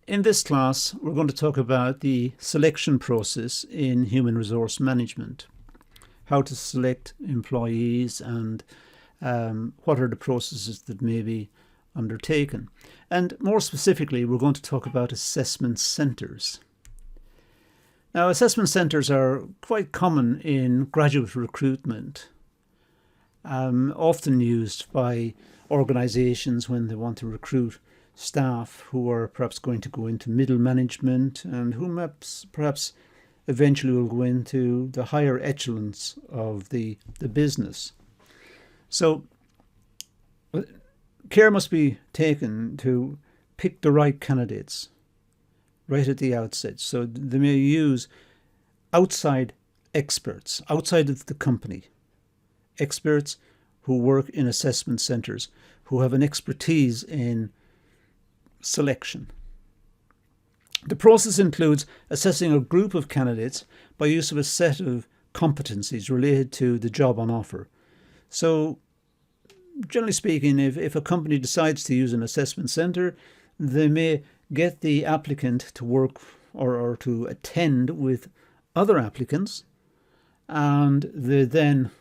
In this class, we're going to talk about the selection process in human resource management, how to select employees and what are the processes that may be undertaken. And more specifically, we're going to talk about assessment centres. Now, assessment centres are quite common in graduate recruitment, often used by organisations when they want to recruit staff who are perhaps going to go into middle management and who perhaps eventually will go into the higher echelons of the business. So care must be taken to pick the right candidates right at the outset. So they may use outside experts, outside of the company, experts who work in assessment centres, who have an expertise in selection. The process includes assessing a group of candidates by use of a set of competencies related to the job on offer. So, generally speaking, if a company decides to use an assessment centre, they may get the applicant to work or to attend with other applicants, and they then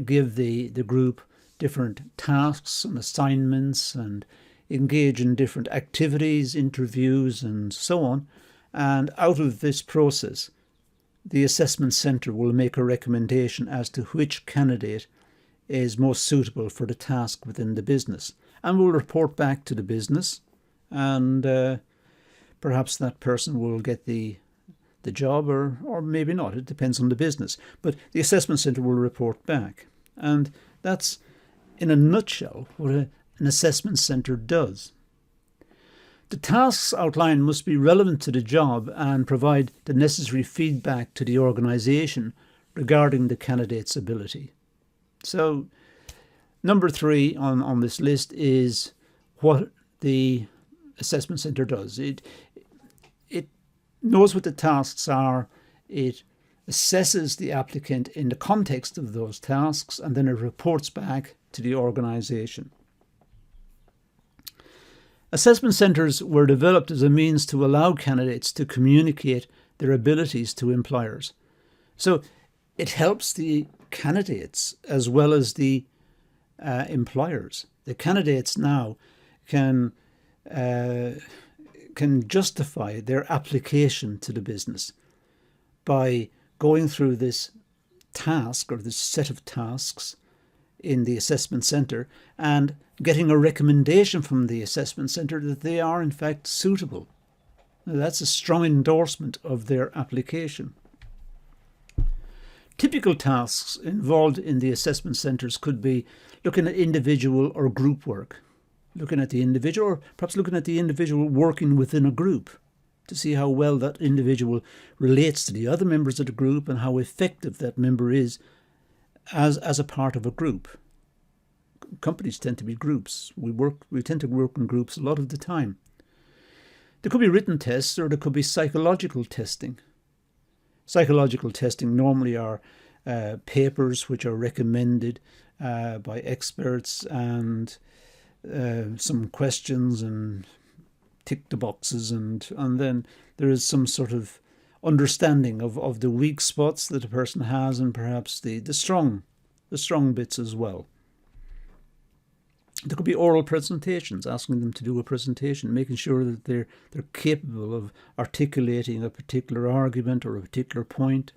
give the group different tasks and assignments and engage in different activities, interviews and so on. And out of this process, the assessment centre will make a recommendation as to which candidate is most suitable for the task within the business, and will report back to the business, and perhaps that person will get the job or maybe not. It depends on the business. But the assessment centre will report back. And that's, in a nutshell, what an assessment centre does. The tasks outlined must be relevant to the job and provide the necessary feedback to the organisation regarding the candidate's ability. So, number 3 on this list is what the assessment centre does. It knows what the tasks are, it assesses the applicant in the context of those tasks, and then it reports back to the organisation. Assessment centres were developed as a means to allow candidates to communicate their abilities to employers. So it helps the candidates as well as the employers. The candidates now can justify their application to the business by going through this task or this set of tasks in the assessment centre and getting a recommendation from the assessment centre that they are in fact suitable. Now, that's a strong endorsement of their application. Typical tasks involved in the assessment centres could be looking at individual or group work, looking at the individual, or perhaps looking at the individual working within a group to see how well that individual relates to the other members of the group and how effective that member is as a part of a group. Companies tend to be groups. We tend to work in groups a lot of the time. There could be written tests, or there could be psychological testing. Psychological testing normally are papers which are recommended by experts, and some questions and tick the boxes, and then there is some sort of understanding of the weak spots that a person has, and perhaps the strong bits as well. There could be oral presentations, asking them to do a presentation, making sure that they're capable of articulating a particular argument or a particular point.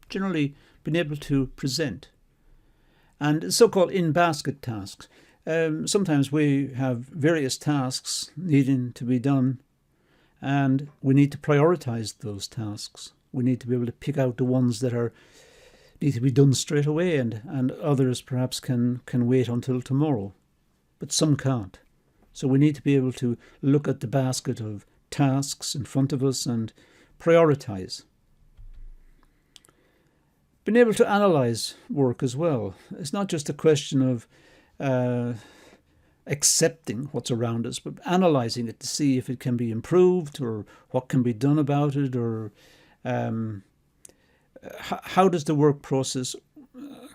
Generally, being able to present. And so-called in-basket tasks. Sometimes we have various tasks needing to be done, and we need to prioritise those tasks. We need to be able to pick out the ones that need to be done straight away, and others perhaps can wait until tomorrow, but some can't. So we need to be able to look at the basket of tasks in front of us and prioritise. Being able to analyse work as well. It's not just a question of accepting what's around us, but analysing it to see if it can be improved or what can be done about it, or how does the work process,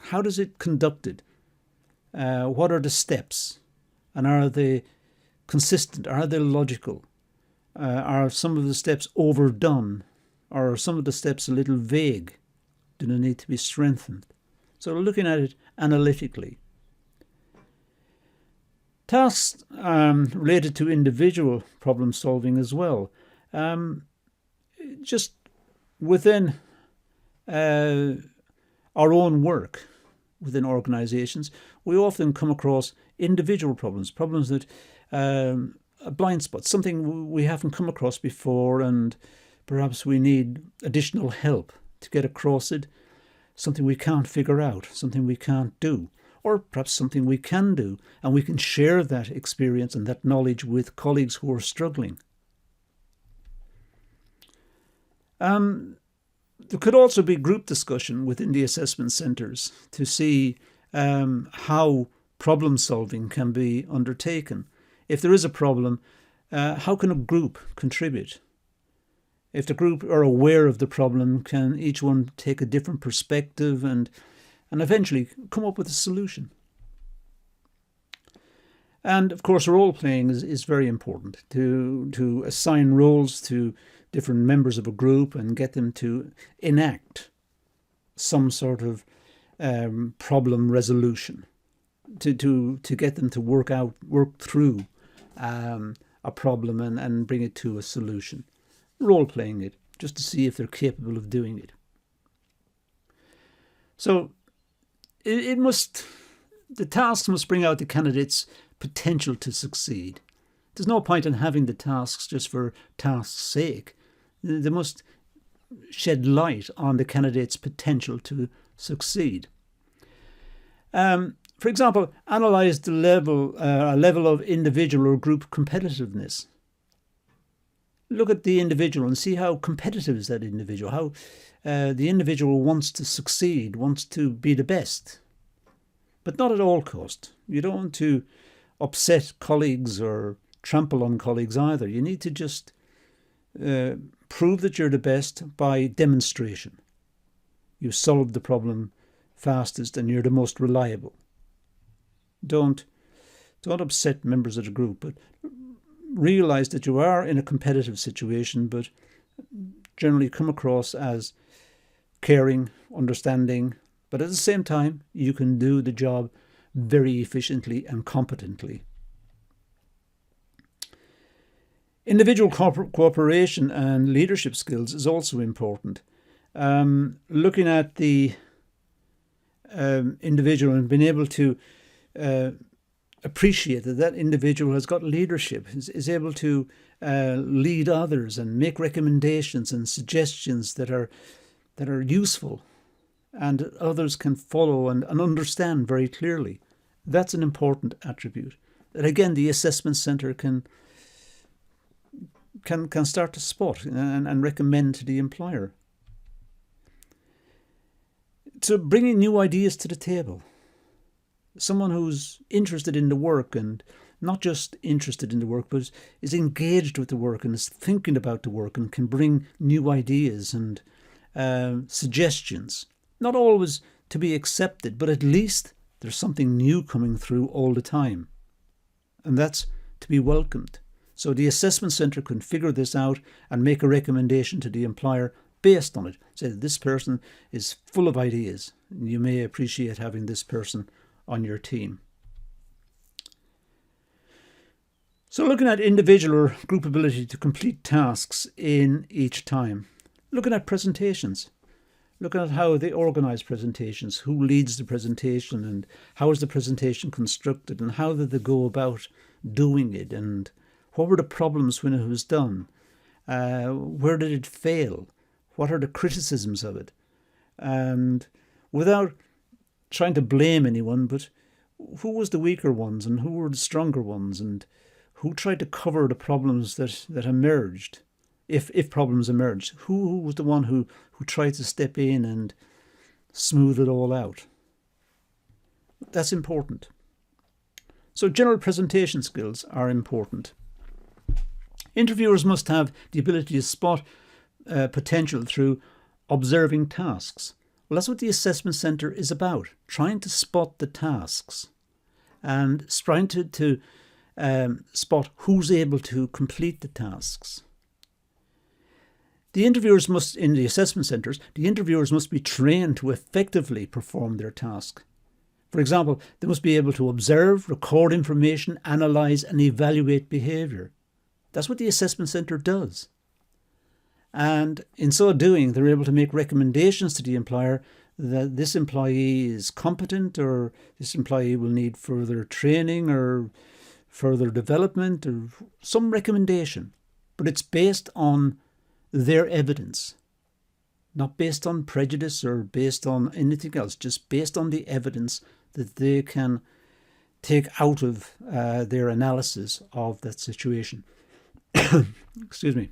how does it conducted? What are the steps? And are they consistent? Are they logical? Are some of the steps overdone? Or are some of the steps a little vague? Do they need to be strengthened? So looking at it analytically. Tasks related to individual problem solving as well. Just within our own work within organizations, we often come across individual problems that a blind spot, something we haven't come across before, and perhaps we need additional help to get across it, something we can't figure out, something we can't do, or perhaps something we can do, and we can share that experience and that knowledge with colleagues who are struggling. There could also be group discussion within the assessment centres to see how problem solving can be undertaken. If there is a problem, how can a group contribute? If the group are aware of the problem, can each one take a different perspective and eventually come up with a solution? And of course, role playing is very important, to assign roles to different members of a group and get them to enact some sort of problem resolution, to get them to work through a problem and bring it to a solution. Role playing it just to see if they're capable of doing it. So the tasks must bring out the candidate's potential to succeed. There's no point in having the tasks just for tasks' sake. They must shed light on the candidate's potential to succeed. For example, analyse the level of individual or group competitiveness. Look at the individual and see how competitive is that individual, how the individual wants to succeed, wants to be the best, but not at all cost. You don't want to upset colleagues or trample on colleagues either. You need to just prove that you're the best by demonstration. You solved the problem fastest and you're the most reliable. Don't upset members of the group, but realise that you are in a competitive situation, but generally come across as caring, understanding, but at the same time you can do the job very efficiently and competently. Individual cooperation and leadership skills is also important. Looking at the individual and being able to appreciate that individual has got leadership, is able to lead others and make recommendations and suggestions that are useful and others can follow and understand very clearly. That's an important attribute that, again, the assessment centre can start to spot and recommend to the employer. So bringing new ideas to the table. Someone who's interested in the work, and not just interested in the work, but is engaged with the work and is thinking about the work and can bring new ideas and suggestions. Not always to be accepted, but at least there's something new coming through all the time. And that's to be welcomed. So the assessment centre can figure this out and make a recommendation to the employer based on it. Say that this person is full of ideas. You may appreciate having this person on your team. So looking at individual or group ability to complete tasks in each time. Looking at presentations. Looking at how they organise presentations, who leads the presentation and how is the presentation constructed and how did they go about doing it and what were the problems when it was done? Where did it fail? What are the criticisms of it? And without trying to blame anyone, but who was the weaker ones and who were the stronger ones and who tried to cover the problems that emerged, if problems emerged? Who was the one who tried to step in and smooth it all out? That's important. So general presentation skills are important. Interviewers must have the ability to spot potential through observing tasks. Well, that's what the assessment centre is about, trying to spot the tasks and trying to spot who's able to complete the tasks. The interviewers must, in the assessment centres, the interviewers must be trained to effectively perform their task. For example, they must be able to observe, record information, analyse and evaluate behaviour. That's what the assessment centre does. And in so doing, they're able to make recommendations to the employer that this employee is competent, or this employee will need further training or further development, or some recommendation. But it's based on their evidence, not based on prejudice or based on anything else, just based on the evidence that they can take out of their analysis of that situation. Excuse me.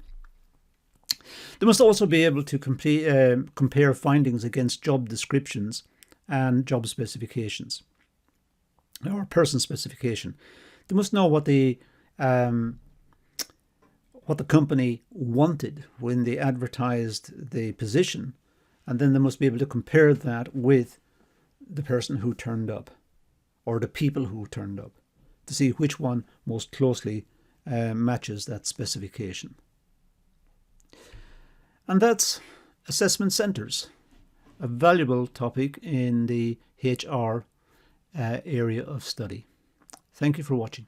They must also be able to compare findings against job descriptions and job specifications, or person specification. They must know what the company wanted when they advertised the position, and then they must be able to compare that with the person who turned up, or the people who turned up, to see which one most closely matches that specification. And that's assessment centres, a valuable topic in the HR area of study. Thank you for watching.